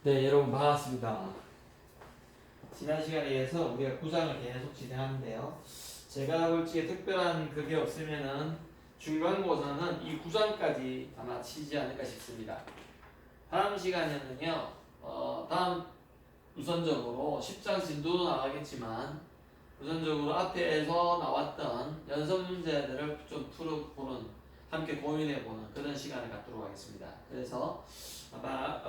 네, 여러분 반갑습니다. 지난 시간에 이어서 우리가 구장을 계속 진행하는데요. 제가 볼 적에 특별한 그게 없으면은 중간고사는 이 구장까지 아마 치지 않을까 싶습니다. 다음 시간에는요, 다음 우선적으로 10장 진도도 나가겠지만 우선적으로 앞에서 나왔던 연습 문제들을 좀 풀어보는, 함께 고민해보는 그런 시간을 갖도록 하겠습니다. 그래서 아마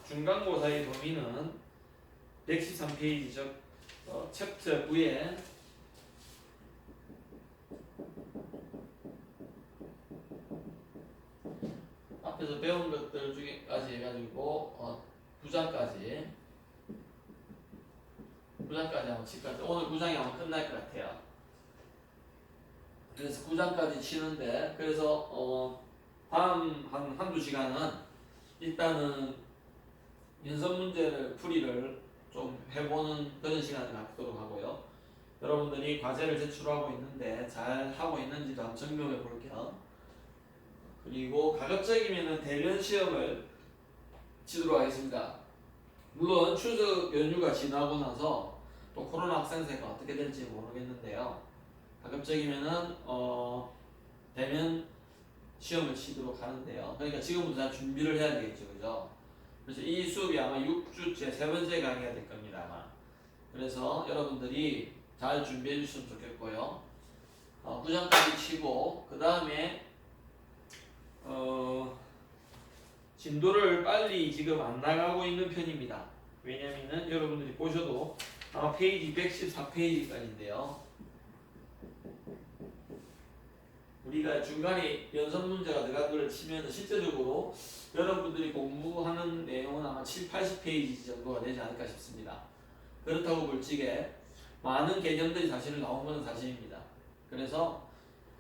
중간고사의 범위는 113페이지죠. 챕터 9에 앞에서 배운 것들 중에까지 해가지고 9장까지 한번 칠까요? 오늘 9장이 아마 끝날 것 같아요. 그래서 9장까지 치는데, 그래서 다음 한두 시간은 일단은 연습 문제를 풀이를 좀 해보는 그런 시간을 갖도록 하고요. 여러분들이 과제를 제출하고 있는데 잘 하고 있는지도 한번 점검해 볼게요. 그리고 가급적이면 대면 시험을 치도록 하겠습니다. 물론 추석 연휴가 지나고 나서 또 코로나 확산세가 어떻게 될지 모르겠는데요. 가급적이면은 대면 시험을 치도록 하는데요. 그러니까 지금부터 잘 준비를 해야 되겠죠, 그죠? 그래서 이 수업이 아마 6주째 세 번째 강의가 될 겁니다, 아마. 그래서 여러분들이 잘 준비해 주시면 좋겠고요. 9장까지 치고 그 다음에 진도를 빨리 지금 안 나가고 있는 편입니다. 왜냐면은 여러분들이 보셔도 아마 페이지 114페이지까지인데요. 우리가 중간에 연습 문제가 들어간 걸 치면 실제적으로 여러분들이 공부하는 내용은 아마 7, 80페이지 정도가 되지 않을까 싶습니다. 그렇다고 볼 적에 많은 개념들이 사실 나온 것은 사실입니다. 그래서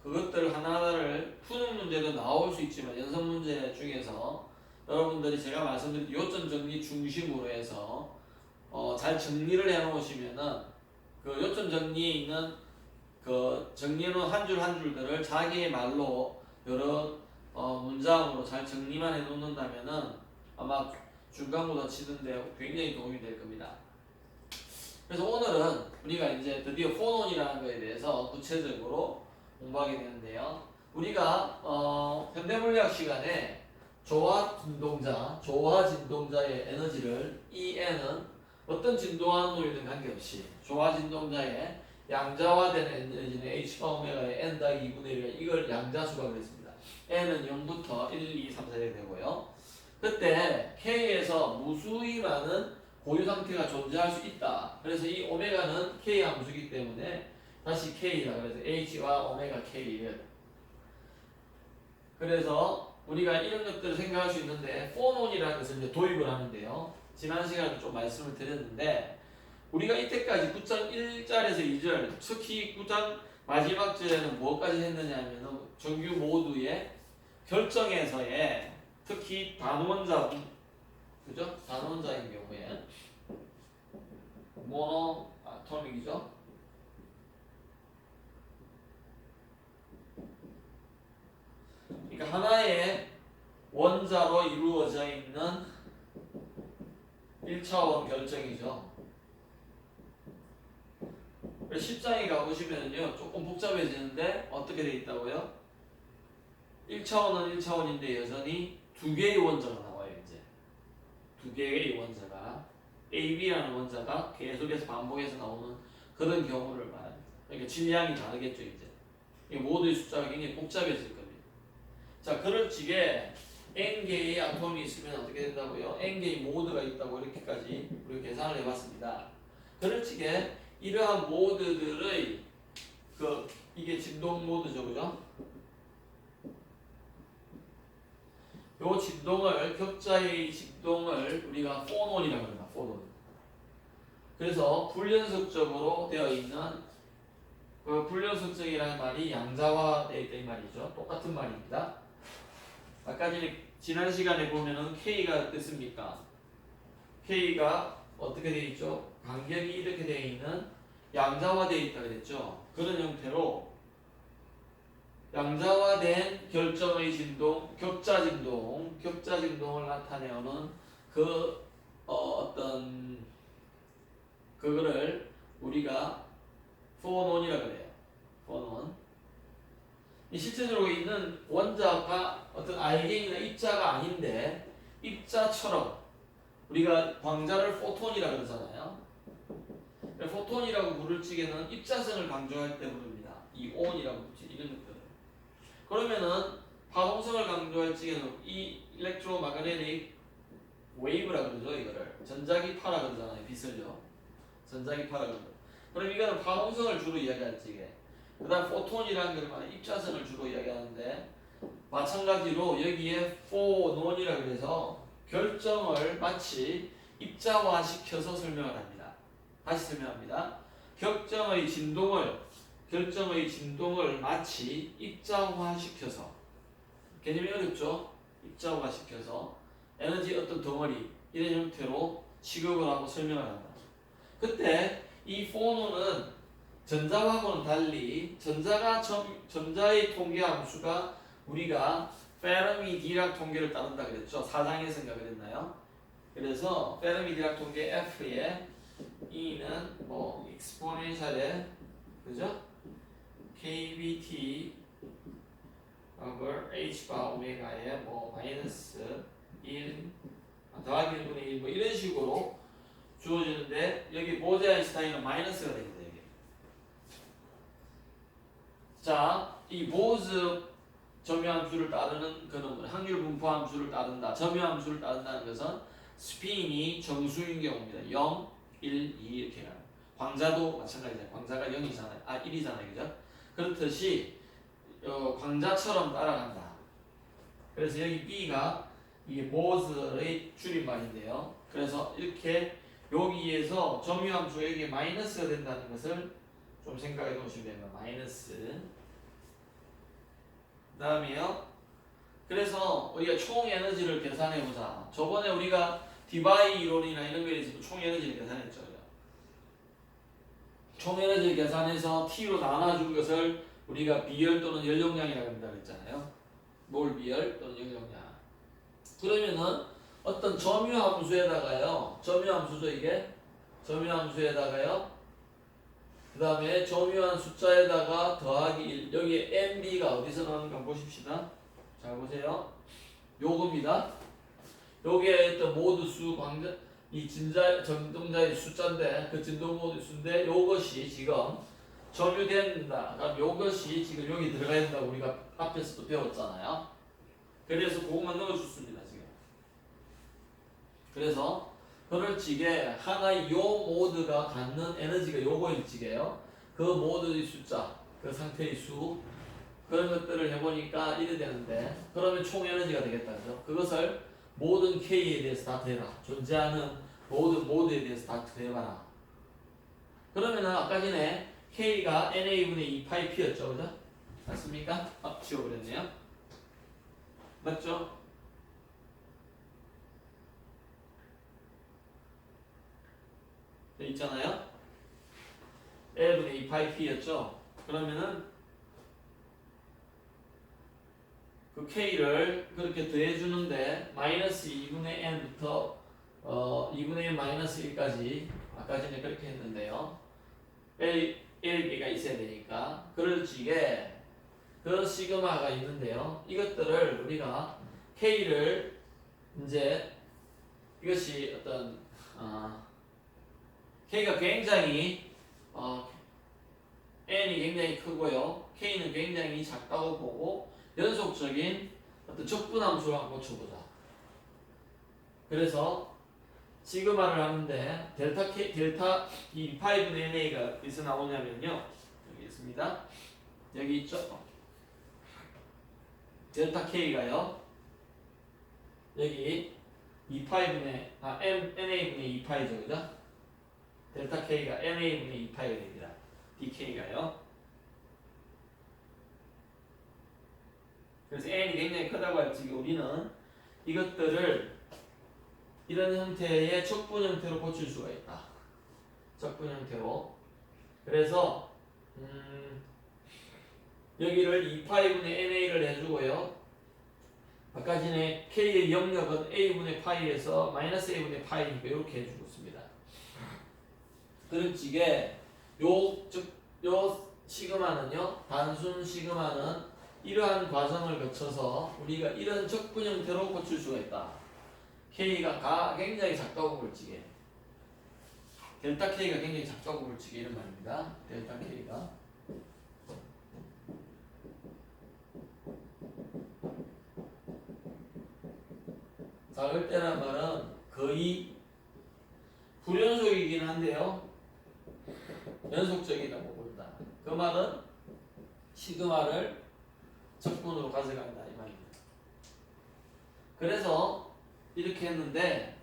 그것들 하나하나를 푸는 문제도 나올 수 있지만 연습 문제 중에서 여러분들이 제가 말씀드린 요점 정리 중심으로 해서 잘 정리를 해 놓으시면은 그 요점 정리에 있는 그 정리해놓은 한 줄 한 줄들을 자기의 말로 여러 문장으로 잘 정리만 해 놓는다면은 아마 중간고사 치는데 굉장히 도움이 될 겁니다. 그래서 오늘은 우리가 이제 드디어 폰온이라는 것에 대해서 구체적으로 공부하게 되는데요. 우리가 현대물리학 시간에 조화 진동자의 에너지를 EN은 어떤 진동하는 놈이든 관계없이 조화 진동자의 양자화된 에너지는 H가 오메가의 N 더하기 2분의 1, 이걸 양자수가 그랬습니다. N은 0부터 1, 2, 3, 4가 되고요. 그때 K에서 무수히 많은 고유 상태가 존재할 수 있다. 그래서 이 오메가는 K 함수이기 때문에 다시 K라 그래서 H와 오메가 K. 그래서 우리가 이런 것들을 생각할 수 있는데 포논이라는 것을 이제 도입을 하는데요. 지난 시간에 좀 말씀을 드렸는데 우리가 이때까지 9장 1절에서 2절, 특히 9장 마지막 절에는 무엇까지 했느냐 하면 정규 모두의 결정에서의 특히 단원자, 그죠? 단원자인 경우에 모노 아토믹이죠. 그러니까 하나의 원자로 이루어져 있는 1차원 결정이죠. 10장에 가보시면요 조금 복잡해지는데 어떻게 되어 있다고요? 1차원은 1차원인데 여전히 두 개의 원자가 나와요. 이제 두 개의 원자가 AB라는 원자가 계속해서 반복해서 나오는 그런 경우를 말합니다. 그러니까 질량이 다르겠죠. 이제 모두의 숫자가 굉장히 복잡해질 겁니다. 자, 그럴 적에 N개의 아톰이 있으면 어떻게 된다고요? N개의 모드가 있다고 이렇게까지 우리가 계산을 해봤습니다. 그럴 적에 이러한 모드들의 이게 진동 모드죠, 그죠? 요 진동을 격자의 진동을 우리가 포논이라고 합니다. 포논. 그래서 불연속적으로 되어 있는 그 불연속적이라는 말이 양자화되어 있다 이 말이죠. 똑같은 말입니다. 아까 전에 지난 시간에 보면은 K가 어땠습니까? K가 어떻게 되어 있죠? 간격이 이렇게 되어 있는 양자화되어 있다 그랬죠. 그런 형태로 양자화된 결정의 진동, 격자 진동을 나타내는 그 어떤 그거를 우리가 for non이라 그래요. for non. 이 실제적으로 있는 원자가 어떤 알갱이나 입자가 아닌데 입자처럼 우리가 광자를 포톤이라 그러잖아요. 포톤이라고 부를 적에는 입자성을 강조할 때 부릅니다. 이온이라고 부르지 이런 것들을. 그러면은 파동성을 강조할 적에는 이 일렉트로마그네틱 웨이브라 그러죠. 이거를 전자기파라 그러잖아요. 빛을요. 전자기파라 그러죠. 그럼 이거는 파동성을 주로 이야기할 적에 그 다음 포톤이라는 걸 입자성을 주로 이야기하는데 마찬가지로 여기에 for non이라 그래서 결정을 마치 입자화시켜서 설명을 합니다. 다시 설명합니다. 결정의 진동을 마치 입자화시켜서 개념이 어렵죠? 입자화시켜서 에너지 어떤 덩어리 이런 형태로 취급을 하고 설명을 한다. 그때 이 포노는 전자하고는 달리 전자의 통계 함수가 우리가 페르미 디락 통계를 따른다 그랬죠. 4장에서인가 그랬나요? 그래서 페르미 디락 통계 F에 E는 뭐 익스포넨셜에 그죠? KBT over H바 오메가에 뭐 마이너스 1 더하기 1분의 1 뭐 이런 식으로 주어지는데 여기 보제 아인슈타인은 마이너스가 됩니다. 여기. 자, 이 보즈 점유함수를 따르는 그는 확률 분포 함수를 따른다. 점유함수를 따른다는 것은 스핀이 정수인 경우입니다. 0, 1, 2 이렇게 가요. 광자도 마찬가지잖아요. 광자가 0이잖아요. 1이잖아요. 그죠? 그렇듯이 광자처럼 따라간다. 그래서 여기 B가 이게 보즈의 줄임말인데요. 그래서 이렇게 여기에서 점유함수 여기에 마이너스가 된다는 것을 좀 생각해 놓으시면 됩니다. 마이너스. 그 다음에요. 그래서 우리가 총 에너지를 계산해 보자. 저번에 우리가 디바이 이론이나 이런 거에 대해서 총 에너지를 계산했죠. 총 에너지를 계산해서 T로 나눠준 것을 우리가 비열 또는 연용량이라고 한다 그랬잖아요. 몰 비열 또는 연용량. 그러면은 어떤 점유함수에다가요. 점유함수죠 이게. 점유함수에다가요. 그 다음에 점유한 숫자에다가 더하기 1. 여기 MB가 어디서 나오는가 보십시다. 잘 보세요. 요겁니다. 요게 또 모드 수 광자 이 전동자의 숫자인데 그 진동 모드 수인데 요것이 지금 점유된다. 그럼 요것이 지금 여기 들어가야 된다고 우리가 앞에서도 배웠잖아요. 그래서 그것만 넣어줬습니다 지금. 그래서 그럴 적에 하나의 요 모드가 갖는 에너지가 요거일 적에요. 그 모드의 숫자, 그 상태의 수 그런 것들을 해보니까 이래 되는데 그러면 총 에너지가 되겠다. 그죠? 그것을 모든 K에 대해서 다 대라. 존재하는 모든 모드에 대해서 다 대봐라. 그러면은 아까 전에 K가 NA분의 2 파이 P였죠. 그죠? 맞습니까? 지워버렸네요. 맞죠? 돼 있잖아요. L분의 2 파이 P였죠. 그러면은 그 K를 그렇게 더해주는데 마이너스 2분의 N부터 2분의 N 마이너스 1까지 아까 전에 그렇게 했는데요. L개가 있어야 되니까 그럴 적에 그 시그마가 있는데요. 이것들을 우리가 K를 이제 이것이 어떤 K가 굉장히 N이 굉장히 크고요. K는 굉장히 작다고 보고 연속적인 어떤 적분함수를 한번 고쳐보자. 그래서 시그마를 하는데 델타 이 파이분 NA가 어디서 나오냐면요. 여기 있습니다. 여기 있죠. 델타 K가요. 여기 2파이분의 NA분의 2파이죠. 그죠? 델타 K가 NA분의 2파이가 됩니다. DK가요. 그래서 N이 굉장히 크다고 할 적에 우리는 이것들을 이런 형태의 적분 형태로 고칠 수가 있다. 적분 형태로. 그래서 여기를 2파이분의 NA를 해주고요. 아까 전에 K의 영역은 A분의 파이에서 마이너스 A분의 파이니까 이렇게 해주고 있습니다. 그런 식의 요 시그마는요, 단순 시그마는 이러한 과정을 거쳐서 우리가 이런 적분 형태로 고칠 수가 있다. K가 굉장히 작다고 볼지게, 델타 K가 굉장히 작다고 볼지게 이런 말입니다. 델타 K가. 작을 때란 말은 거의 불연속이긴 한데요, 연속적이라고 본다. 그 말은 시그마를 적분으로 가져간다 이 말입니다. 그래서 이렇게 했는데,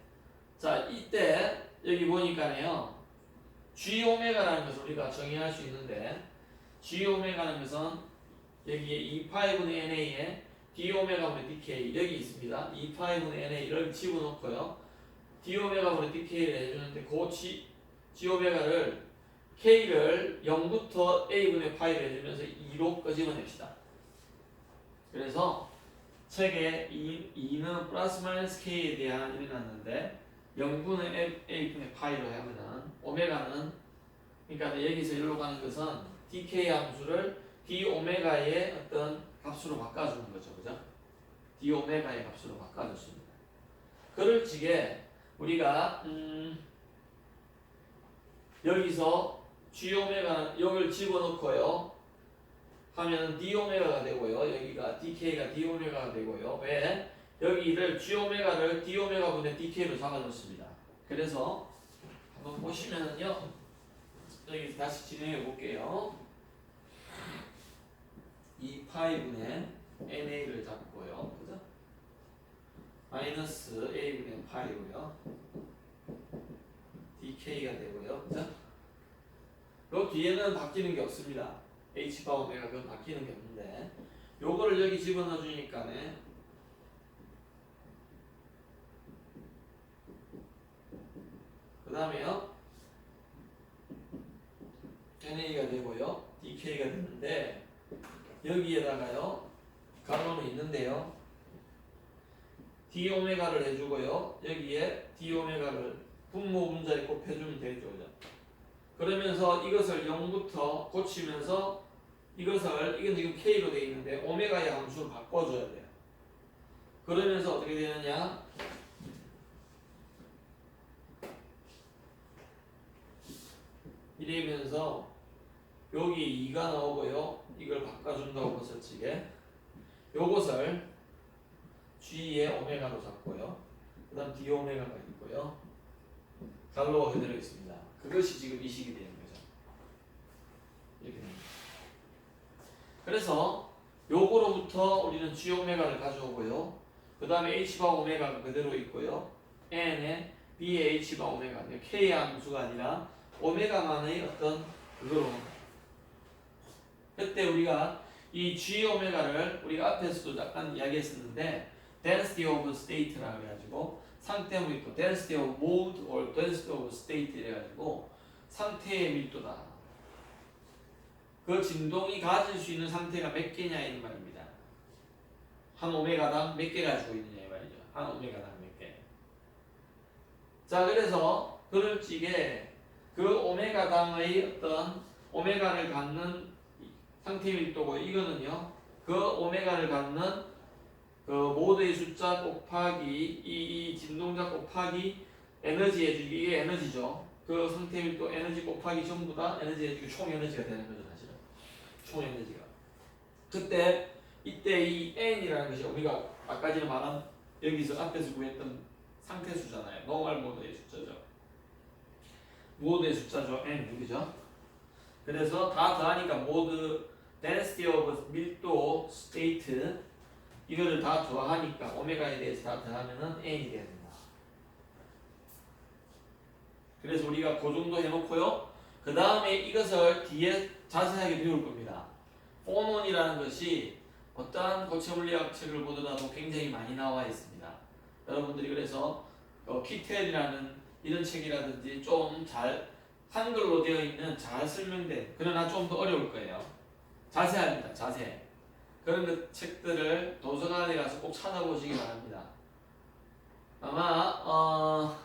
자 이때 여기 보니까요, G 오메가라는 것을 우리가 정의할 수 있는데, G 오메가라는 것은 여기에 2파이분의 NA에 D 오메가분의 DK 여기 있습니다. 2파이분의 NA를 집어넣고요, D 오메가분의 DK를 해주는데, 그 G 오메가를 K를 0부터 A분의 파이를 해주면서 2로 끄집어냅시다. 그래서 책에 2는 플러스 마이너스 K에 대한 일이 났는데, 0분의 A분의 파이로 하면은 오메가는, 그러니까 여기서 여기로 가는 것은 DK 함수를 D 오메가의 어떤 값으로 바꿔주는 거죠. 그죠? D 오메가의 값으로 바꿔줬습니다. 그럴 적에 우리가 여기서 G 오메가는 여기를 집어넣고요 하면 D 오메가가 되고요, 여기가 DK가 D 오메가가 되고요. 왜? 여기를 G 오메가를 D 오메가분의 DK로 잡아줬습니다. 그래서 한번 보시면은요, 여기 다시 진행해 볼게요. 2파이분의 NA를 잡고요, 그죠? 마이너스 A분의 파이고요, DK가 되고요, 그죠? 요 뒤에는 바뀌는 게 없습니다. H바 오메가 그건 바뀌는 게 없는데, 요거를 여기 집어넣어 주니까네, 그 다음에요 NA가 되고요, DK가 되는데, 여기에다가요 가로는 있는데요, D 오메가를 해주고요, 여기에 D 오메가를 분모 분자에 곱해주면 되죠. 그죠? 그러면서 이것을 0부터 고치면서 이것을, 이건 지금 K로 되어 있는데 오메가의 함수로 바꿔줘야 돼요. 그러면서 어떻게 되느냐, 이러면서 여기 2가 나오고요, 이걸 바꿔준다고 벗어치게 요것을 G의 오메가로 잡고요, 그 다음 D 오메가가 있고요, 갈로가 그대로 있습니다. 그것이 지금 이 식이 되는 거죠. 이렇게 됩니다. 그래서 요거로부터 우리는 G 오메가를 가져오고요, 그 다음에 H바 오메가가 그대로 있고요, N에 B의 H바 오메가, K 함수가 아니라 오메가만의 어떤 그거로, 그때 우리가 이 G 오메가를 우리가 앞에서도 잠깐 이야기했었는데 density of state라고 해가지고, 상태 밀도, density of mode or density of state 이래가지고 상태의 밀도다. 그 진동이 가질 수 있는 상태가 몇 개냐 이 말입니다. 한 오메가당 몇 개 가지고 있느냐 이 말이죠. 한 오메가당 몇 개. 자, 그래서 그럴 적에 그 오메가당의 어떤 오메가를 갖는 상태 밀도고, 이거는요 그 오메가를 갖는 그 모드의 숫자 곱하기 이 진동자 곱하기 에너지 해주기, 이게 에너지죠. 그 상태 밀도 에너지 곱하기 전부 다 에너지 해주기 총 에너지가 되는 거죠. 사실은 총 에너지가. 그때 이때 이 N이라는 것이 우리가 아까 전에 말한 여기서 앞에서 구했던 상태 수잖아요. 노멀 모드의 숫자죠. 모드의 숫자죠. N, 그죠? 그래서 다 더하니까 모드 density of 밀도 state, 이거를 다 더하니까 오메가에 대해서 다 더하면은 N이 돼야 된다. 그래서 우리가 그 정도 해놓고요, 그 다음에 이것을 뒤에 자세하게 배울 겁니다. 포논이라는 것이 어떠한 고체물리학 책을 보더라도 굉장히 많이 나와 있습니다. 여러분들이 그래서 키텔이라는 이런 책이라든지 좀 잘 한글로 되어 있는 잘 설명된, 그러나 좀 더 어려울 거예요. 자세합니다. 자세. 그런 책들을 도서관에 가서 꼭 찾아보시기 바랍니다. 아마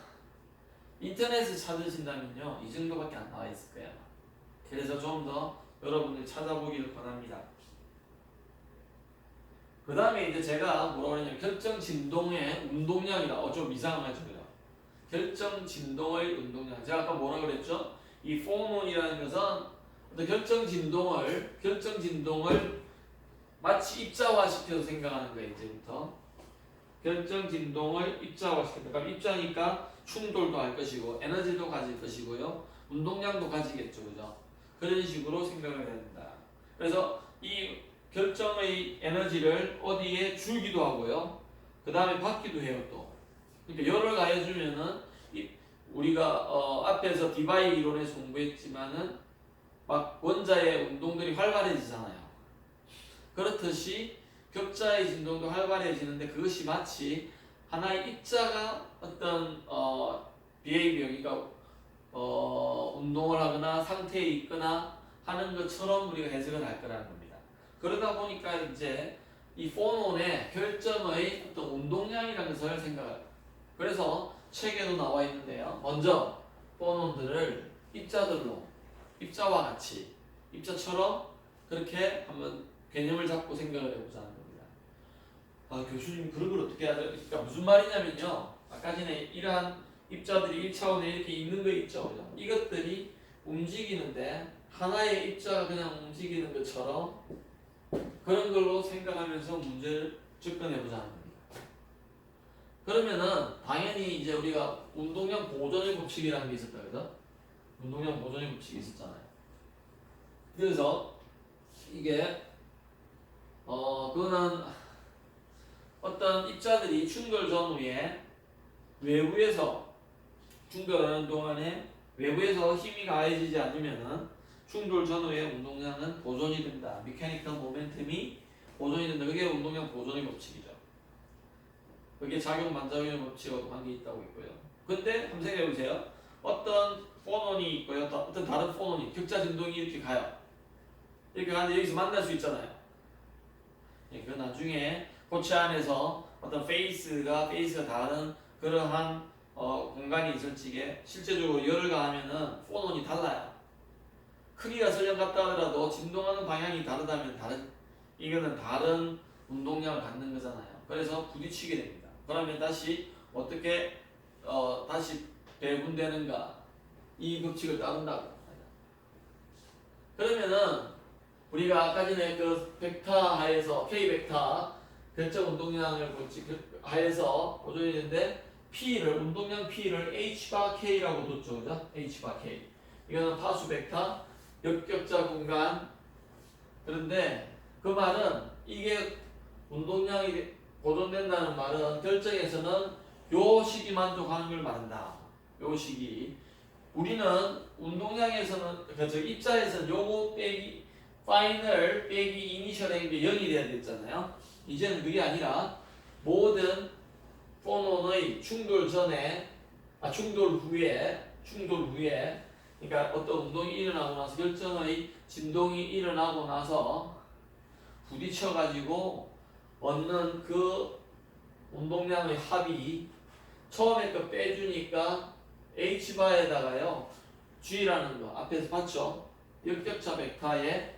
인터넷을 찾으신다면요 이 정도밖에 안 나와 있을 거예요. 그래서 좀 더 여러분들이 찾아보기를 권합니다. 그 다음에 이제 제가 뭐라고 하냐면 결정 진동의 운동량이다. 좀 이상하죠, 그죠? 결정 진동의 운동량. 제가 아까 뭐라 그랬죠? 이 포논이라는 것은 어떤 결정 진동을 마치 입자화시켜서 생각하는 거예요, 이제부터. 결정 진동을 입자화시킨다. 그럼 입자니까 충돌도 할 것이고, 에너지도 가질 것이고요, 운동량도 가지겠죠, 그죠? 그런 식으로 생각을 해야 된다. 그래서 이 결정의 에너지를 어디에 주기도 하고요, 그 다음에 받기도 해요, 또. 그러니까 열을 가해주면은, 우리가 앞에서 디바이 이론에서 공부했지만은, 막 원자의 운동들이 활발해지잖아요. 그렇듯이 격자의 진동도 활발해지는데 그것이 마치 하나의 입자가 어떤 behavior, 그러니까 운동을 하거나 상태에 있거나 하는 것처럼 우리가 해석을 할 거라는 겁니다. 그러다 보니까 이제 이 포논의 결정의 어떤 운동량이라는 것을 생각할. 그래서 책에도 나와 있는데요. 먼저 포논들을 입자와 같이 입자처럼 그렇게 한번 개념을 잡고 생각을 해보자는 겁니다. 교수님 그런 걸 어떻게 하죠? 그러니까 무슨 말이냐면요. 아까 전에 이러한 입자들이 1차원에 이렇게 있는 거 있죠. 그죠? 이것들이 움직이는데 하나의 입자가 그냥 움직이는 것처럼 그런 걸로 생각하면서 문제를 접근해보자는 겁니다. 그러면은 당연히 이제 우리가 운동량 보존의 법칙이라는 게 있었다. 그죠? 운동량 보존의 법칙이 있었잖아요. 그래서 이게 그거는 어떤 입자들이 충돌 전후에 외부에서 충돌하는 동안에 외부에서 힘이 가해지지 않으면은 충돌 전후의 운동량은 보존이 된다. 메카니컬 모멘텀이 보존이 된다. 그게 운동량 보존의 법칙이죠. 그게 작용 반작용의 법칙하고 관계 있다고 있고요. 근데 한번 생각해 보세요. 어떤 포논이 있고요. 어떤 다른 포논이 격자 진동이 이렇게 가요. 이렇게 가는데 여기서 만날 수 있잖아요. 그 나중에 고체 안에서 어떤 페이스가 다른 그러한 공간이 있을 적에 실제적으로 열을 가하면은 포논이 달라요. 크기가 설령 같다 하더라도 진동하는 방향이 다르다면 이거는 다른 운동량을 갖는 거잖아요. 그래서 부딪히게 됩니다. 그러면 다시 어떻게 다시 배분되는가, 이 법칙을 따른다고. 그러면은 우리가 아까 전에 그 벡터 하에서 K 벡터 결정 운동량을 하에서 보존이 되는데 운동량 P를 H바 K라고 뒀죠. 그죠? H바 K. 이거는 파수 벡터, 역격자 공간. 그런데 그 말은 이게 운동량이 보존된다는 말은 결정에서는 요 식이 만족하는 걸 말한다. 요 식이. 우리는 운동량에서는 그렇죠. 입자에서는 요거 빼기 파이널 빼기 이니셜의 게 0이 돼야 됐잖아요. 이제는 그게 아니라 모든 포논의 충돌 후에 그러니까 어떤 운동이 일어나고 나서 결정의 진동이 일어나고 나서 부딪혀 가지고 얻는 그 운동량의 합이 처음에 거 빼주니까 H바에다가요 G라는 거 앞에서 봤죠? 역격자 벡터에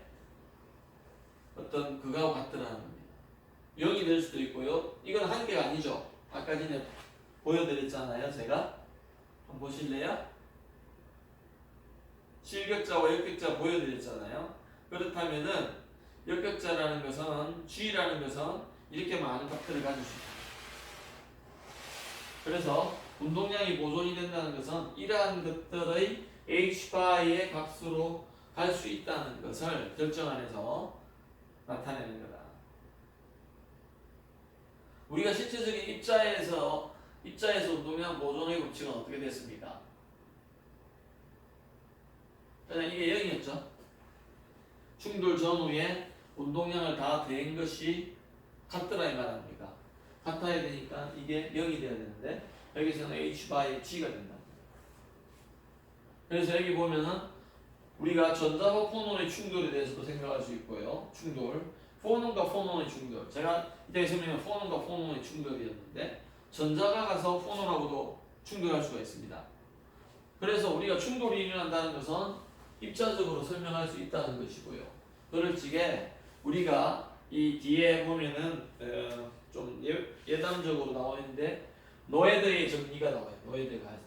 어떤 그거하고 같더라는 겁니다. 0이 될 수도 있고요. 이건 한계가 아니죠. 아까 전에 보여드렸잖아요. 제가 한번 보실래요? 실격자와 역격자 보여드렸잖아요. 그렇다면은 역격자라는 것은 G라는 것은 이렇게 많은 값들을 가질 수 있다. 그래서 운동량이 보존이 된다는 것은 이러한 것들의 H바의 값으로 갈 수 있다는 것을 결정 안에서 나타내는 거다. 우리가 실제적인 입자에서 운동량 보존의 법칙은 어떻게 됐습니까? 그냥 이게 0이었죠. 충돌 전후에 운동량을 다 더한 것이 같더라 이 말입니까? 같아야 되니까 이게 0이 돼야 되는데 여기서는 H바의 G가 된다. 그래서 여기 보면은 우리가 전자와 포논의 충돌에 대해서도 생각할 수 있고요. 충돌. 포논과 포논의 충돌. 제가 이때 설명한 포논과 포논의 충돌이었는데 전자가 가서 포논하고도 충돌할 수가 있습니다. 그래서 우리가 충돌이 일어난다는 것은 입자적으로 설명할 수 있다는 것이고요. 그럴 적에 우리가 이 뒤에 보면은 좀 예단적으로 나와 있는데 노에드의 정리가 나와요.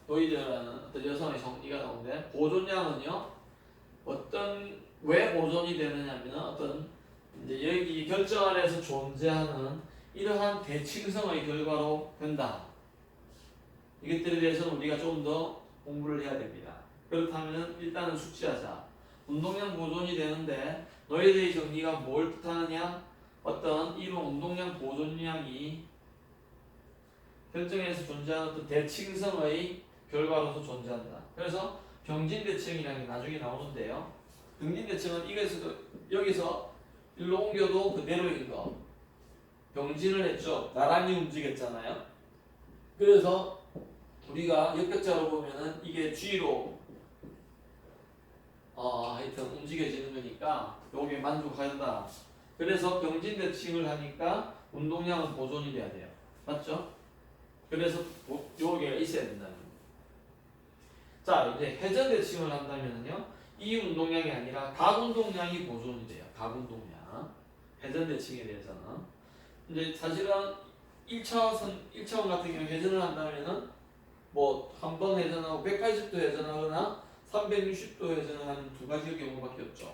노에드라는 어떤 여성의 정리가 나오는데 보존량은요 왜 보존이 되느냐면 어떤 이제 여기 결정 안에서 존재하는 이러한 대칭성의 결과로 된다. 이것들에 대해서는 우리가 좀 더 공부를 해야 됩니다. 그렇다면 일단은 숙지하자. 운동량 보존이 되는데 노에드의 정리가 뭘 뜻하느냐? 어떤 이런 운동량 보존량이 결정에서 존재하는 어떤 대칭성의 결과로서 존재한다. 그래서 병진대칭이라는 게 나중에 나오는데요. 병진대칭은 여기서 일로 옮겨도 그대로인 거. 병진을 했죠. 나란히 움직였잖아요. 그래서 우리가 역격자로 보면은 이게 G로 하여튼 움직여지는 거니까 여기에 만족한다. 그래서 병진대칭을 하니까 운동량은 보존이 돼야 돼요. 맞죠? 그래서 여기가 있어야 된다는 거예요. 자, 이제 회전대칭을 한다면요. 이 운동량이 아니라 각 운동량이 보존이 돼요. 각 운동량. 회전대칭에 대해서는. 이제 사실은 1차원 같은 경우 회전을 한다면은 뭐 한 번 회전하고 180도 회전하거나 360도 회전을 하는 두 가지 경우밖에 없죠.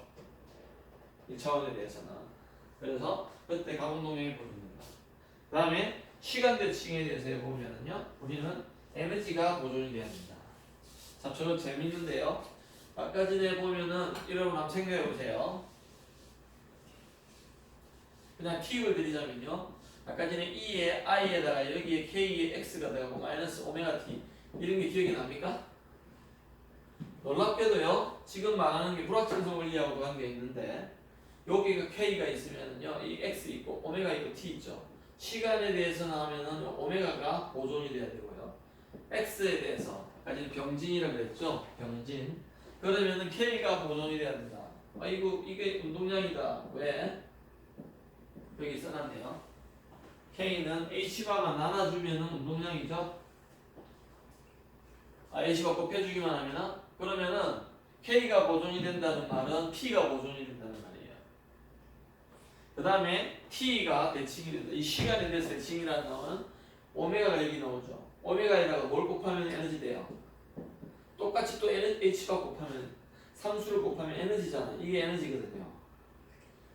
1차원에 대해서는. 그래서 그때 각 운동량이 보존된다. 그 다음에 시간대칭에 대해서 보면은요. 우리는 에너지가 보존이 돼야 된다. 자, 저거 재밌는데요. 아까 전에 보면은 여러분 한번 생각해 보세요. 그냥 팁을 드리자면요. 아까 전에 E에 I에다가 여기에 K에 X가 되고 마이너스 오메가 T 이런 게 기억이 납니까? 놀랍게도요. 지금 말하는 게 불확실성 원리하고도 관계가 있는데 여기가 K가 있으면요. 이 X 있고 오메가 있고 T 있죠. 시간에 대해서는 하면은 오메가가 보존이 돼야 되고요. X에 대해서 아까 전에 병진이라고 그랬죠. 병진. 그러면은 K가 보존이 돼야 된다. 이게 운동량이다. 왜? 여기 써놨네요. K는 H바만 나눠주면 운동량이죠. H바 곱해주기만 하면 그러면은 K가 보존이 된다는 말은 P가 보존이 된다는 말이에요. 그 다음에 T가 대칭이 된다. 이 시간에 대해서 대칭이라는 거는 오메가가 여기 나오죠. 오메가에다가 뭘 곱하면 에너지 돼요. 똑같이 또 H바 곱하면 상수를 곱하면 에너지잖아. 이게 에너지거든요.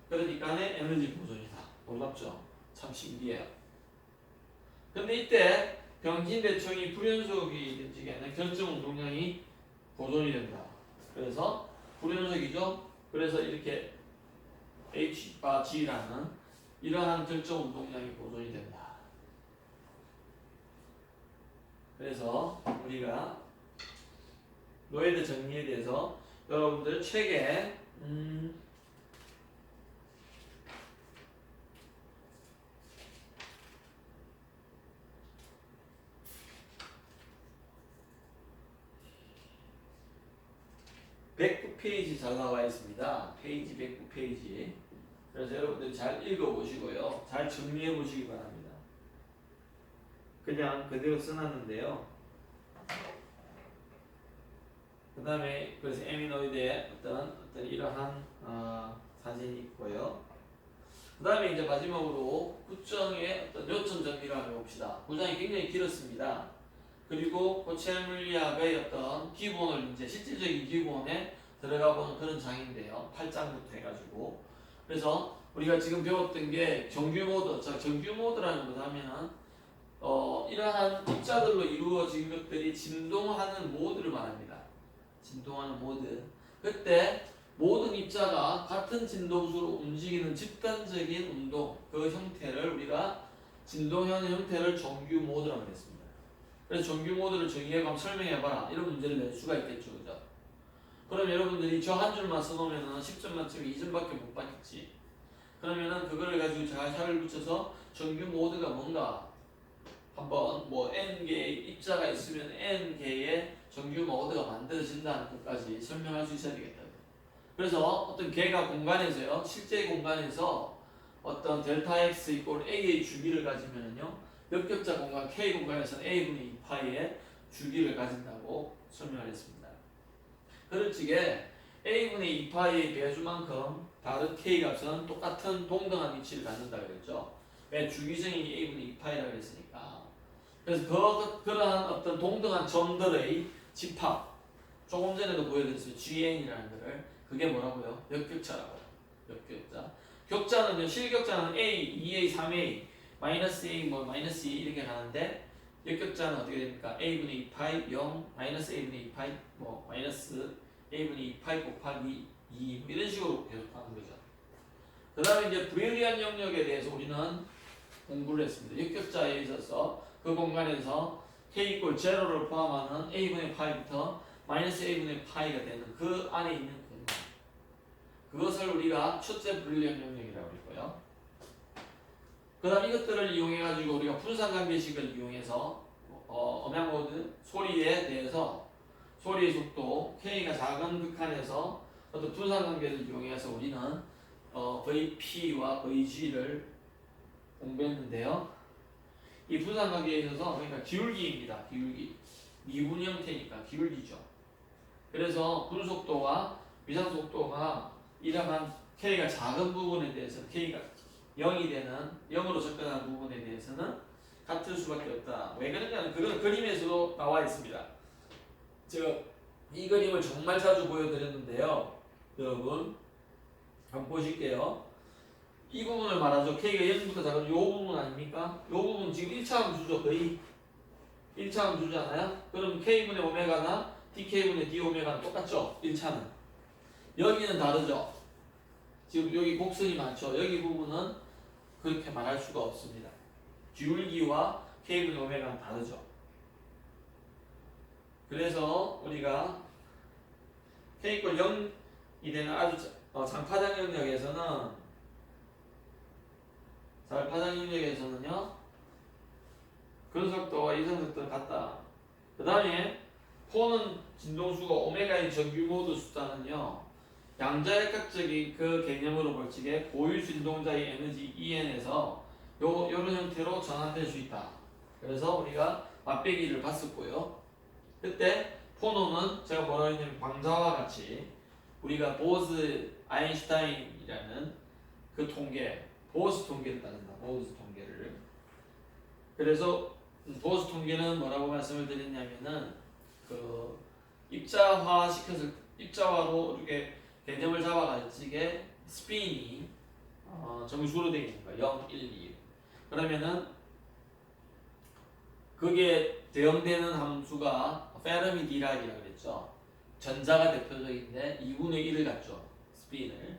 그러니까 에너지 보존이다. 놀랍죠? 참 신기해요. 근데 이때 병진대칭이 불연속이 된 적에는 결정 운동량이 보존이 된다. 그래서 불연속이죠. 그래서 이렇게 H바 G라는 이러한 결정 운동량이 보존이 된다. 그래서 우리가 노에드 정리에 대해서 여러분들 책에 109페이지 잘 나와 있습니다. 페이지 109페이지. 그래서 여러분들 잘 읽어보시고요. 잘 정리해 보시기 바랍니다. 그냥 그대로 써놨는데요. 그 다음에 그래서 에미노이드의 어떤 이러한 사진이 있고요. 그 다음에 이제 마지막으로 구정의 어떤 요점 정리를 한번 해봅시다. 구장이 굉장히 길었습니다. 그리고 고체 물리학의 어떤 기본을 이제 실질적인 기본에 들어가 보는 그런 장인데요. 8장부터 해가지고. 그래서 우리가 지금 배웠던 게 정규 모드. 자, 정규 모드라는 것은 하면은 이러한 입자들로 이루어진 것들이 진동하는 모드를 말합니다. 진동하는 모드. 그때 모든 입자가 같은 진동수로 움직이는 집단적인 운동, 그 형태를 우리가 진동하는 형태를 정규 모드라고 했습니다. 그래서 정규 모드를 정의해가면 설명해봐라. 이런 문제를 낼 수가 있겠죠. 그죠? 그럼 여러분들이 저 한 줄만 써놓으면 10점 만점에 2점밖에 못 받겠지. 그러면은 그거를 가지고 잘 살을 붙여서 정규 모드가 뭔가 한번 뭐 n개의 입자가 있으면 n개의 정규 모드가 만들어진다는 것까지 설명할 수 있어야 되겠다. 그래서 어떤 개가 공간에서요, 실제 공간에서 어떤 델타 x 이꼴 a의 주기를 가지면은요 역격자 공간 k 공간에서는 a분의 2파이의 주기를 가진다고 설명을 했습니다. 그렇지게 a분의 2파이의 배수만큼 다른 k 값은 똑같은 동등한 위치를 갖는다 그랬죠. 왜? 주기성이 a분의 2파이라고 했으니까. 그래서 그러한 어떤 동등한 점들의 집합, 조금 전에도 보여드렸어요. GN이라는 거를. 그게 뭐라고요? 역격자라고요. 역격자. 격자는요, 실격자는 A, 2A, 3A, 마이너스 A, 뭐 마이너스 2 이렇게 가는데 역격자는 어떻게 됩니까? A분의 2파이 0, 마이너스 A분의 2파이, 뭐 마이너스 A분의 2파이 곱하기 2 뭐 이런 식으로 계속 가는 거죠. 그 다음에 이제 브릴리안 영역에 대해서 우리는 공부를 했습니다. 역격자에 있어서 그 공간에서 k 이꼴 제로를 포함하는 a분의 파이부터 마이너스 a분의 파이가 되는 그 안에 있는 공간, 그것을 우리가 첫째 브릴리언 영역이라고 했고요. 그 다음 이것들을 이용해 가지고 우리가 분산관계식을 이용해서 음향모드 소리에 대해서 소리의 속도 k가 작은 극한에서 어떤 분산관계를 이용해서 우리는 VP와 VG를 공부했는데요. 이 분산관계에 있어서 그러니까 기울기입니다. 기울기. 미분 형태니까 기울기죠. 그래서 분속도와 위상속도가 이러한 K가 작은 부분에 대해서 K가 0이 되는 0으로 접근하는 부분에 대해서는 같을 수밖에 없다. 왜 그러냐면 그건 그림에서도 나와 있습니다. 제가 이 그림을 정말 자주 보여드렸는데요. 여러분 한번 보실게요. 이 부분을 말하죠. K가 0보다 작은 이 부분 아닙니까? 이 부분 지금 1차함 주죠. 거의 1차함 주잖아요. 그럼 K분의 오메가나 DK분의 D 오메가는 똑같죠. 1차는. 여기는 다르죠. 지금 여기 곡선이 많죠. 여기 부분은 그렇게 말할 수가 없습니다. 기울기와 K분의 오메가는 다르죠. 그래서 우리가 K 이퀄 0이 되는 아주 장파장 영역에서는 파장 영역에서는요 근속도와 이성속도는 같다. 그 다음에 포는 진동수가 오메가인 정규모드 숫자는요 양자역학적인 그 개념으로 볼 적에 고유 진동자의 에너지 EN에서 요런 형태로 전환될 수 있다. 그래서 우리가 맛배기를 봤었고요. 그때 포노는 제가 뭐라 했냐면 광자와 같이 우리가 보스 아인슈타인이라는 그 통계, 보스 통계를 따른다. 보스 통계를. 그래서 보스 통계는 뭐라고 말씀을 드렸냐면은 그 입자화 시켜서 입자화로 이렇게 개념을 잡아가지게 스핀이 정수로 되어 있는 거야. 0, 1, 2. 그러면은 그게 대응되는 함수가 페르미 디락이라고 그랬죠. 전자가 대표적인데 2분의 1을 갖죠. 스핀을.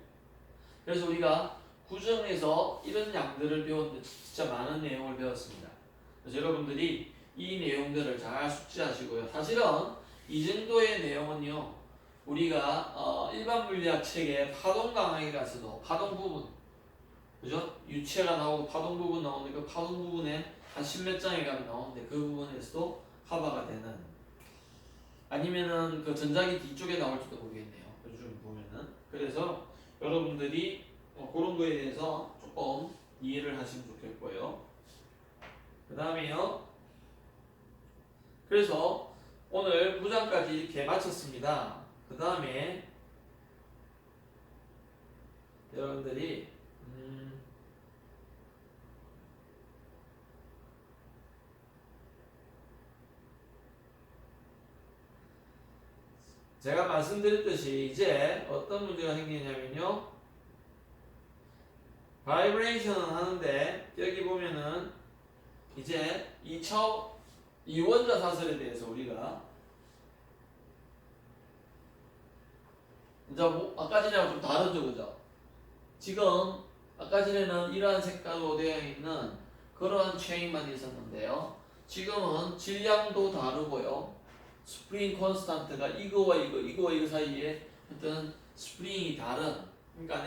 그래서 우리가 구정에서 이런 양들을 배웠는데 진짜 많은 내용을 배웠습니다. 그래서 여러분들이 이 내용들을 잘 숙지하시고요. 사실은 이 정도의 내용은요. 우리가 일반 물리학 책에 파동 강하게 가서도 파동 부분, 그죠? 유체가 나오고 파동 부분 나오는데 그 파동 부분에 한 10몇 장에 가면 나오는데 그 부분에서도 커버가 되는, 아니면은 그 전자기 뒤쪽에 나올지도 모르겠네요. 요즘 보면은. 그래서 여러분들이 그런 거에 대해서 조금 이해를 하시면 좋겠고요. 그 다음에요. 그래서 오늘 9장까지 이렇게 마쳤습니다. 그 다음에 여러분들이 제가 말씀드렸듯이 이제 어떤 문제가 생기냐면요. 바이브레이션은 하는데 여기 보면은 이제 이원자 사슬에 대해서 우리가 이제 아까 전에하고 좀 다르죠, 그죠? 지금 아까 전에는 이러한 색깔로 되어 있는 그러한 체인만 있었는데요. 지금은 질량도 다르고요. 스프링 콘스탄트가 이거와 이거 사이에 어떤 스프링이 다른, 그러니까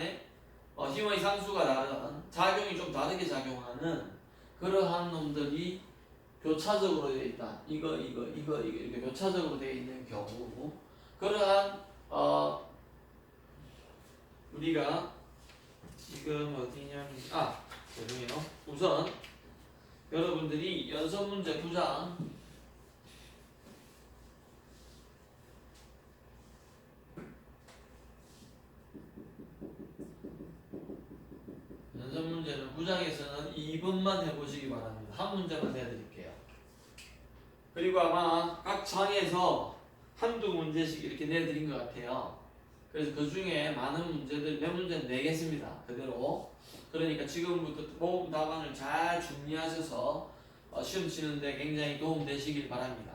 힘의 상수가 다른, 작용이 좀 다르게 작용하는 그러한 놈들이 교차적으로 되어 있다. 이거 이렇게 교차적으로 되어 있는 경우, 그러한 우리가 지금 지금 어디냐면 죄송해요. 우선 여러분들이 연습 문제 9장 연습 문제는 9장에서는 2분만 해보시기 바랍니다. 한 문제만 내드릴게요. 그리고 아마 각 장에서 한두 문제씩 이렇게 내드린 것 같아요. 그래서 그 중에 많은 문제들 몇 문제는 내겠습니다. 그대로. 그러니까 지금부터 모음 답안을 잘 정리하셔서 시험 치는데 굉장히 도움되시길 바랍니다.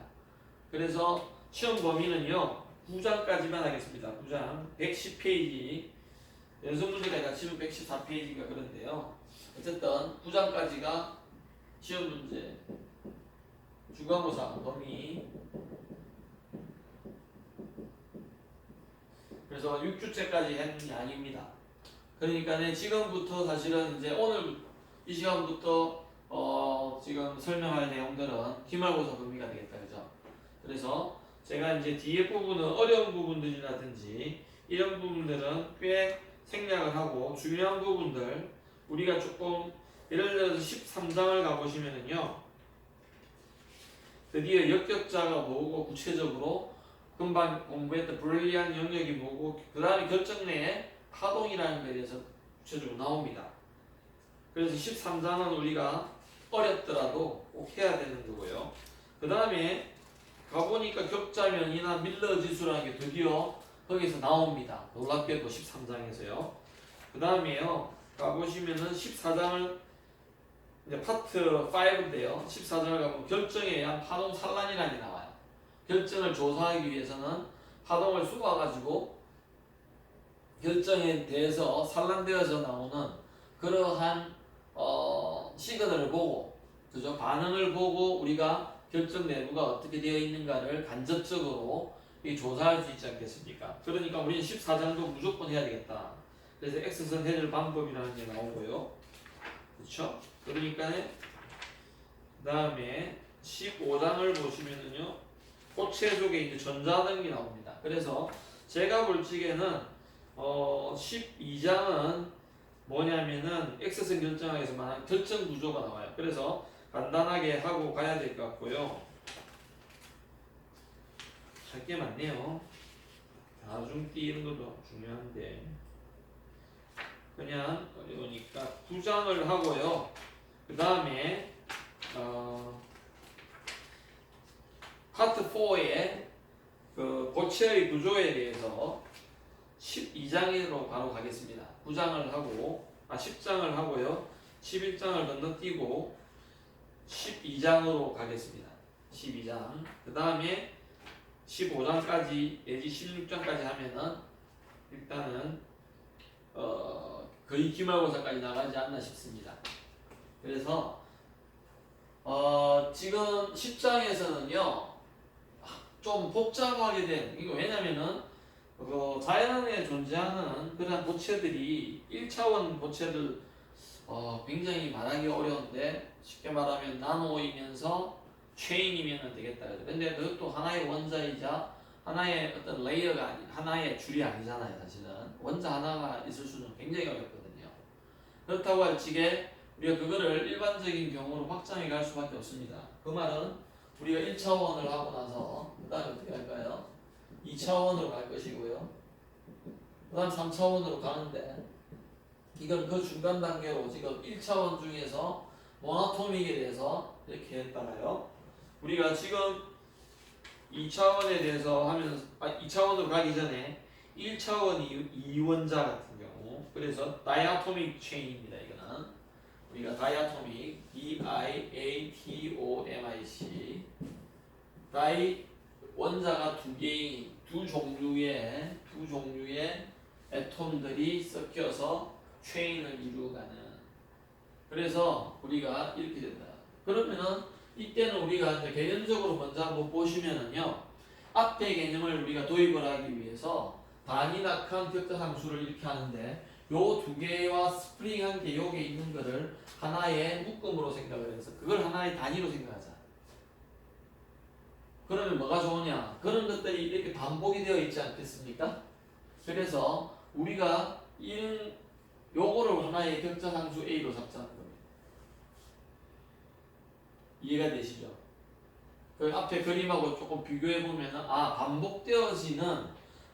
그래서 시험 범위는요 9장까지만 하겠습니다. 9장 110페이지 연습 문제까지 합치면 114페이지가 그런데요. 어쨌든 9장까지가 시험 문제 주관모사 범위. 그래서 6주째까지 했는 게 아닙니다. 그러니까 지금부터 사실은 이제 오늘 이 시간부터 지금 설명할 내용들은 기말고사 범위가 되겠다, 그죠? 그래서 제가 이제 뒤에 부분은 어려운 부분들이라든지 이런 부분들은 꽤 생략을 하고 중요한 부분들 우리가 조금 예를 들어서 13장을 가보시면은요 드디어 역격자가 뭐고 구체적으로 금방 공부했던 불리한 영역이 뭐고 그 다음에 결정 내에 파동이라는 것에 대해서 구체적으로 나옵니다. 그래서 13장은 우리가 어렵더라도 꼭 해야 되는 거고요. 그 다음에 가보니까 격자면이나 밀러 지수라는 게 드디어 거기서 나옵니다. 놀랍게도 13장에서요. 그 다음에요 가보시면은 14장을 이제 파트 5인데요. 14장을 가보면 결정에 의한 파동 산란이라는 게 나와요. 결정을 조사하기 위해서는 파동을 쏘아가지고 결정에 대해서 산란되어서 나오는 그러한 시그널을 보고 그죠? 반응을 보고 우리가 결정 내부가 어떻게 되어 있는가를 간접적으로 조사할 수 있지 않겠습니까? 그러니까 우리는 14장도 무조건 해야 되겠다. 그래서 X선 해결 방법이라는 게 나오고요. 그렇죠? 그러니까 그 다음에 15장을 보시면은요 고체 속에 이제 전자등이 나옵니다. 그래서 제가 볼 적에는 12장은 뭐냐면은 X선 결정학에서 말하는 결정 구조가 나와요. 그래서 간단하게 하고 가야 될 것 같고요. 할 게 많네요. 다중띠 이런 것도 중요한데 그냥 어려우니까 9장을 하고요. 그 다음에 파트 4의 그 고체의 구조에 대해서 12장으로 바로 가겠습니다. 9장을 하고 10장을 하고요. 11장을 건너뛰고 12장으로 가겠습니다. 12장. 그 다음에 15장까지 내지 16장까지 하면은 일단은 거의 기말고사까지 나가지 않나 싶습니다. 그래서 지금 10장에서는요 좀 복잡하게 된 이거 왜냐면은 자연에 존재하는 그런 고체들이 1차원 고체들 굉장히 말하기 어려운데 쉽게 말하면 나노이면서 체인이면 되겠다. 근데 그것도 하나의 원자이자 하나의 어떤 레이어가 아닌 하나의 줄이 아니잖아요. 사실은 원자 하나가 있을 수는 굉장히 어렵거든요. 그렇다고 할 적에 우리가 그거를 일반적인 경우로 확장해 갈 수밖에 없습니다. 그 말은 우리가 1차원을 하고 나서 그 다음에 어떻게 할까요? 2차원으로 갈 것이고요. 그 다음 3차원으로 가는데 이건 그 중간 단계로 지금 1차원 중에서 모노토믹에 대해서 이렇게 했다가요. 우리가 지금 2차원에 대해서 하면서 2차원으로 가기 전에 1차원이 이원자 같은 경우 그래서 다이아토믹 체인입니다. 이거는 우리가 다이아토믹 DIATOMIC 다이 원자가 두 개인 두 종류의 애톰들이 섞여서 체인을 이루어가는 그래서 우리가 이렇게 된다. 그러면은 이때는 우리가 이제 개념적으로 먼저 한번 보시면은요 앞에 개념을 우리가 도입을 하기 위해서 단위낙한 격자 함수를 이렇게 하는데 요 두 개와 스프링 한 개 요게 있는 거를 하나의 묶음으로 생각을 해서 그걸 하나의 단위로 생각하자. 그러면 뭐가 좋으냐? 그런 것들이 이렇게 반복이 되어 있지 않겠습니까? 그래서 우리가 요거를 하나의 격자상수 A로 잡자는 겁니다. 이해가 되시죠? 그 앞에 그림하고 조금 비교해 보면은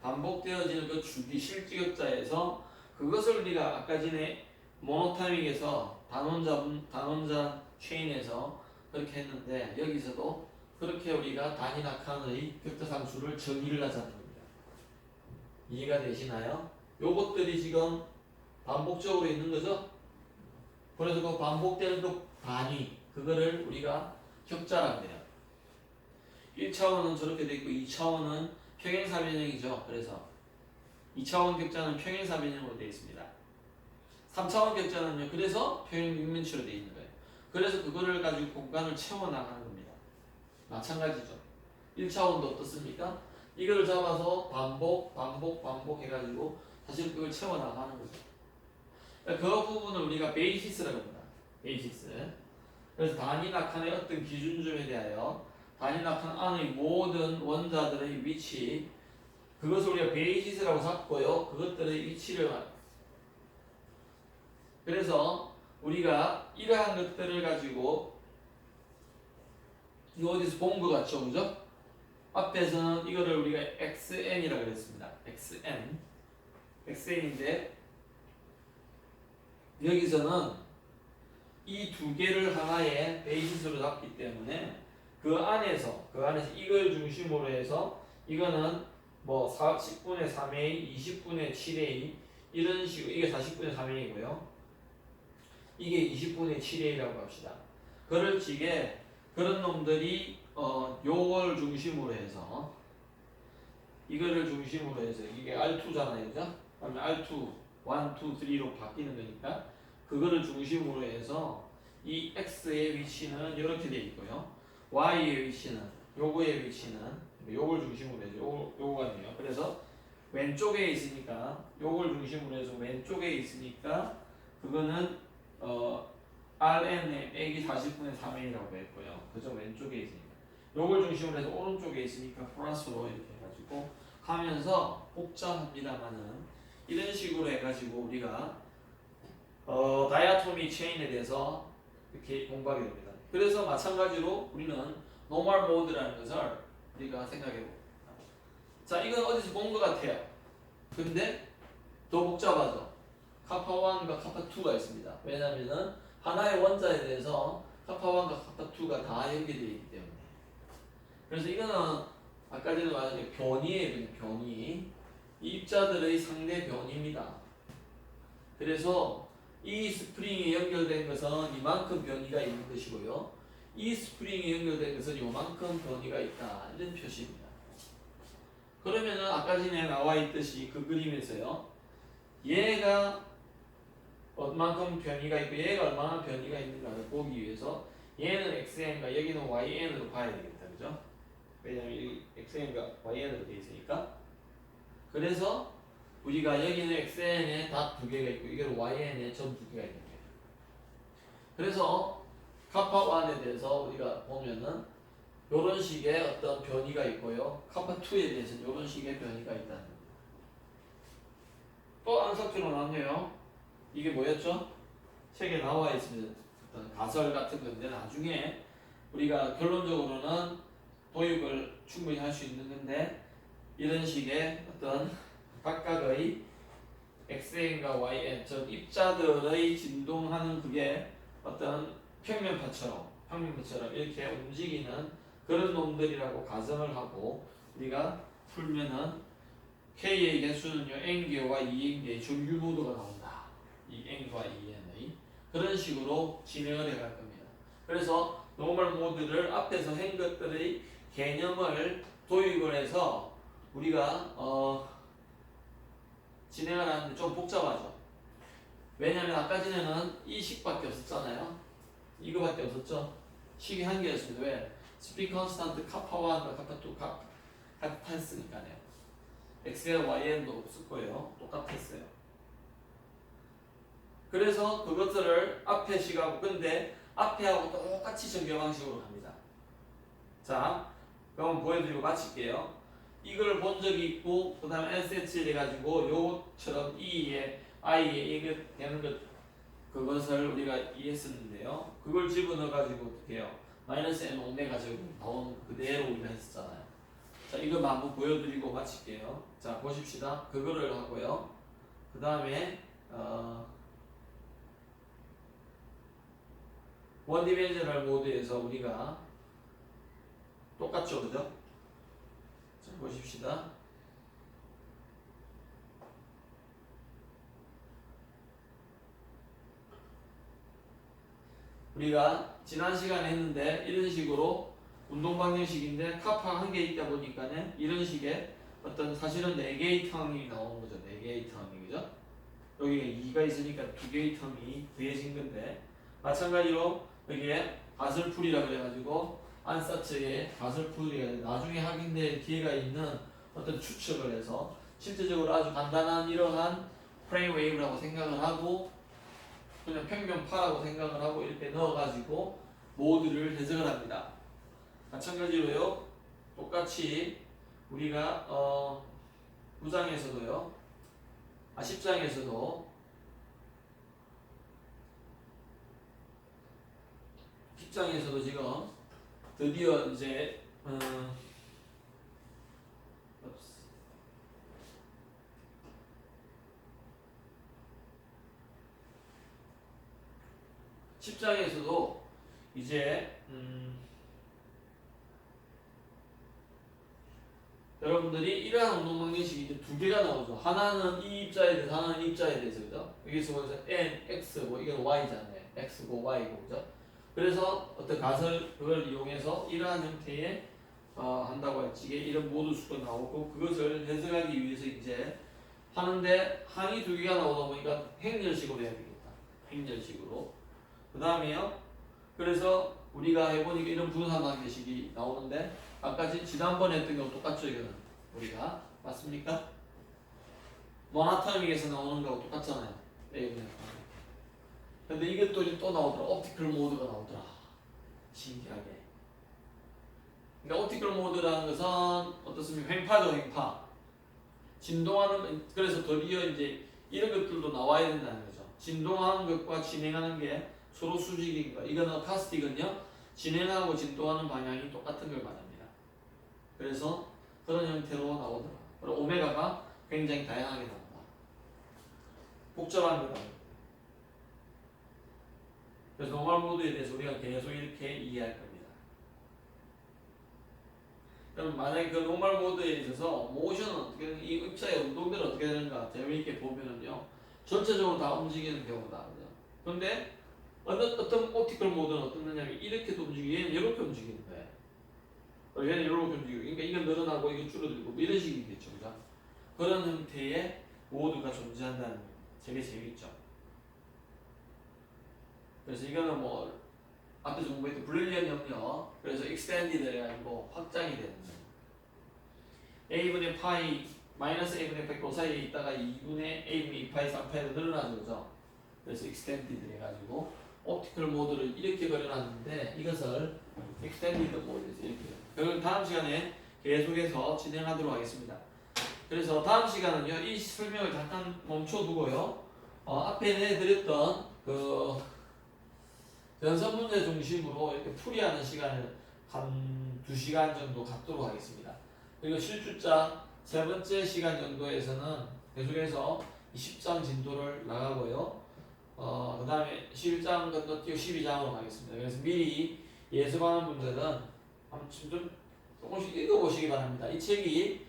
반복되어지는 그 주기 실지격자에서 그것을 우리가 아까 전에 모노타믹에서 단원자 체인에서 그렇게 했는데 여기서도 그렇게 우리가 단위낙한의 격자상수를 정의를 하자는 겁니다. 이해가 되시나요? 요것들이 지금 반복적으로 있는 거죠? 그래서 그 반복되는 그 단위 그거를 우리가 격자라고 해요. 1차원은 저렇게 돼 있고 2차원은 평행사 변형이죠. 그래서 2차원 격자는 평행사 변형으로 되어 있습니다. 3차원 격자는요. 그래서 평행 육면체로 되어 있는 거예요. 그래서 그거를 가지고 공간을 채워나가는 겁니다. 마찬가지죠. 1차원도 어떻습니까? 이걸 잡아서 반복 해가지고 사실 그걸 채워나가는 거죠. 그 부분을 우리가 베이시스라고 합니다. 베이시스. 그래서 단위낙한의 어떤 기준점에 대하여 단위낙한 안의 모든 원자들의 위치 그것을 우리가 베이시스라고 잡고요. 그것들의 위치를 그래서 우리가 이러한 것들을 가지고 이거 어디서 본 것 같죠? 그죠? 앞에서는 이거를 우리가 XN이라고 그랬습니다. XN인데 여기서는 이 두 개를 하나의 베이시스로 잡기 때문에 그 안에서 이걸 중심으로 해서 이거는 뭐 10분의 3a, 20분의 7a 이런 식으로 이게 40분의 3a이고요. 이게 20분의 7a라고 합시다. 그럴 적에 그런 놈들이 요걸 중심으로 해서 이거를 중심으로 해서 이게 R2잖아요. 그죠? 그러면 R2, 1, 2, 3로 바뀌는 거니까 그거를 중심으로 해서 이 X의 위치는 이렇게 되어 있고요. Y의 위치는 요거의 위치는 요걸 중심으로 해서 요거가 돼요. 그래서 왼쪽에 있으니까 요걸 중심으로 해서 왼쪽에 있으니까 그거는 RN의 빼기 40분의 3A라고 했고요. 그죠? 왼쪽에 있으니까 요걸 중심으로 해서 오른쪽에 있으니까 플러스로 이렇게 해가지고 하면서 복잡합니다만은 이런 식으로 해가지고 우리가 다이아토미 체인에 대해서 이렇게 공부하게 됩니다. 그래서 마찬가지로 우리는 노멀 모드라는 것을 우리가 생각해 봅니다. 자, 이건 어디서 본 것 같아요. 근데 더 복잡하죠. 카파1과 카파2가 있습니다. 왜냐하면 하나의 원자에 대해서 카파1과 카파2가 다 연결되어 있기 때문에. 그래서 이거는 아까 전에 말한 변이에요. 변이. 이 입자들의 상대 변이입니다. 그래서 이 스프링이 연결된 것은 이만큼 변이가 있는 것이고요. 이 스프링이 연결된 것은 이만큼 변이가 있다. 이런 표시입니다. 그러면은 아까 전에 나와 있듯이 그 그림에서요. 얘가 얼만큼 변이가 있고 얘가 얼마나 변이가 있는가를 보기 위해서 얘는 XN과 여기는 YN으로 봐야 되겠다. 그죠? 왜냐면 이 XN과 YN으로 되어 있으니까. 그래서 우리가 여기는 XN에 닷 두 개가 있고 이게 YN에 점 두 개가 있는 거예요. 그래서 카파1에 대해서 우리가 보면은 이런 식의 어떤 변이가 있고요. 카파2에 대해서는 이런 식의 변이가 있다는 겁니다. 또 안석주로 나왔네요. 이게 뭐였죠? 책에 나와 있습니다. 어떤 가설 같은 건데 나중에 우리가 결론적으로는 도입을 충분히 할 수 있는 건데 이런 식의 어떤 각각의 XN과 YN 즉 입자들의 진동하는 그게 어떤 평면파처럼 이렇게 움직이는 그런 놈들이라고 가정을 하고 우리가 풀면은 K의 개수는요 N개와 2N개의 정규 모드가 나온다. 이 N과 2N의 그런 식으로 진행을 해갈 겁니다. 그래서 노멀 모드를 앞에서 한 것들의 개념을 도입을 해서 우리가 진행을 하는데 좀 복잡하죠. 왜냐하면 아까 전에는 이 식밖에 없었잖아요. 이거밖에 없었죠. 식이 한 개였습니다. 왜? 스프링 컨스탄트 카파1과 카파2 같았으니까요. X와 YN도 없을 거예요. 똑같았어요. 그래서 그것들을 앞에 식하고 근데 앞에하고 똑같이 전개 방식으로 갑니다. 자, 그럼 보여드리고 마칠게요. 이걸 본 적이 있고 그 다음에 NCH를 해가지고 요것처럼 E에 i에 이게 되는 것 그것을 우리가 이해했었는데요. 그걸 집어넣어 가지고 어떻게 해요? 마이너스 n 오메가 제곱 나온 그대로 우리가 했었잖아요. 자, 이거 한번 보여드리고 마칠게요. 자, 보십시다. 그거를 하고요. 그 다음에 원 디멘셔널 모드에서 우리가 똑같죠, 그죠? 자, 보십시다. 우리가 지난 시간에 했는데 이런 식으로 운동 방정식인데 카파 한 개 있다 보니까는 이런 식의 어떤 사실은 4개의 텀이 나오는 거죠. 4개의 텀이 그죠? 여기 2가 있으니까 2개의 텀이 더해진 건데 마찬가지로 여기에 가설풀이라 그래가지고 안사츠의 가설풀이가 나중에 확인될 기회가 있는 어떤 추측을 해서 실질적으로 아주 간단한 이러한 프레임 웨이브라고 생각을 하고 그냥 평균파라고 생각을 하고 이렇게 넣어가지고 모드를 해석을 합니다. 마찬가지로요. 똑같이 우리가 9장에서도요. 10장에서도 10장에서도 지금 드디어 이제 10장에서도 이제 여러분들이 이러한 운동 방정식이 이제 두 개가 나오죠. 하나는 이 입자에 대해서, 하나는 이 입자에 대해서, 그죠? 여기서 보면서 n, x, 뭐 이건 y잖아요. x고 y고, 그죠? 그래서 어떤 가설 그걸 이용해서 이러한 형태의 한다고 할지 이게 이런 모드 수가 나오고 그것을 해석하기 위해서 이제 하는데 항이 두 개가 나오다 보니까 행렬식으로 해야 되겠다. 행렬식으로. 그 다음에요. 그래서 우리가 해보니까 이런 분산 방정식이 나오는데 아까 지난번에 했던 거하고 똑같죠 이거는 우리가 맞습니까? 모나토믹에서 나오는 거하고 똑같잖아요. 근데 이게 또 나오더라. 옵티컬 모드가 나오더라. 신기하게. 그러니까 옵티컬 모드라는 것은 어떻습니까? 횡파죠 횡파. 진동하는 그래서 드디어 이제 이런 것들도 나와야 된다는 거죠. 진동하는 것과 진행하는 게 서로 수직인 거. 이거는 카스틱은요. 진행하고 진동하는 방향이 똑같은 걸 말합니다. 그래서 그런 형태로 나오더라. 그리고 오메가가 굉장히 다양하게 나온다. 복잡한 거다. 그래서 노멀 모드에 대해서 우리가 계속 이렇게 이해할 겁니다. 그럼 만약에 그 노멀 모드에 있어서 모션은 어떻게 이 입자의 운동들은 어떻게 되는가 재미있게 보면은요. 전체적으로 다 움직이는 경우다. 그런데 어떤 옵티컬 모드는 어떻느냐면 이렇게도 움직이고 얘는 이렇게 움직이는 거예요. 얘는 이렇게 움직이고 그러니까 이건 늘어나고 이건 줄어들고 뭐 이런 식이겠죠. 그죠? 그런 형태의 모드가 존재한다는 거 되게 재밌죠. 그래서 이거는 뭐 앞에서 공부했던 불리언 영역 그래서 익스텐디드 해가지고 확장이 되는 거예요. a분의 파이 마이너스 a분의 파이 그 사이에 있다가 2분의 a분의 2파이 3파이로 늘어나는 거죠. 그래서 익스텐디드 해가지고 옵티컬 모드를 이렇게 그려놨는데 이것을 익스텐디드 모드에서 이렇게 그걸 다음 시간에 계속해서 진행하도록 하겠습니다. 그래서 다음 시간은요 이 설명을 잠깐 멈춰두고요 앞에 내드렸던 그 연습 문제 중심으로 이렇게 풀이하는 시간을 한 2시간 정도 갖도록 하겠습니다. 그리고 실주자 세 번째 시간 정도에서는 계속해서 10장 진도를 나가고요. 그 다음에 11장 건너뛰고 12장으로 가겠습니다. 그래서 미리 예습하는 분들은 한번 좀 조금씩 읽어보시기 바랍니다. 이 책이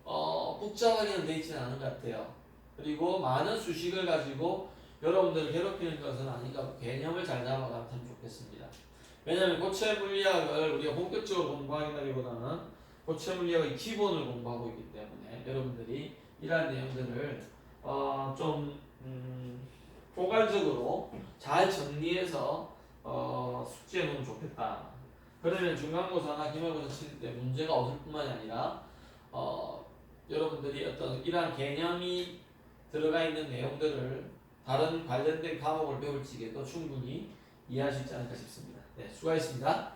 복잡하게는 되어 있지는 않은 것 같아요. 그리고 많은 수식을 가지고 여러분들을 괴롭히는 것은 아니까 개념을 잘 잡아가면 참 좋겠습니다. 왜냐하면 고체 물리학을 우리가 본격적으로 공부하기보다는 고체 물리학의 기본을 공부하고 있기 때문에 여러분들이 이러한 내용들을 좀 포괄적으로 잘 정리해서 숙지해 놓으면 좋겠다. 그러면 중간고사나 기말고사 칠 때 문제가 없을 뿐만이 아니라 여러분들이 어떤 이러한 개념이 들어가 있는 내용들을 다른 관련된 과목을 배울 적에도 충분히 이해할 수 있지 않을까 싶습니다. 네, 수고하셨습니다.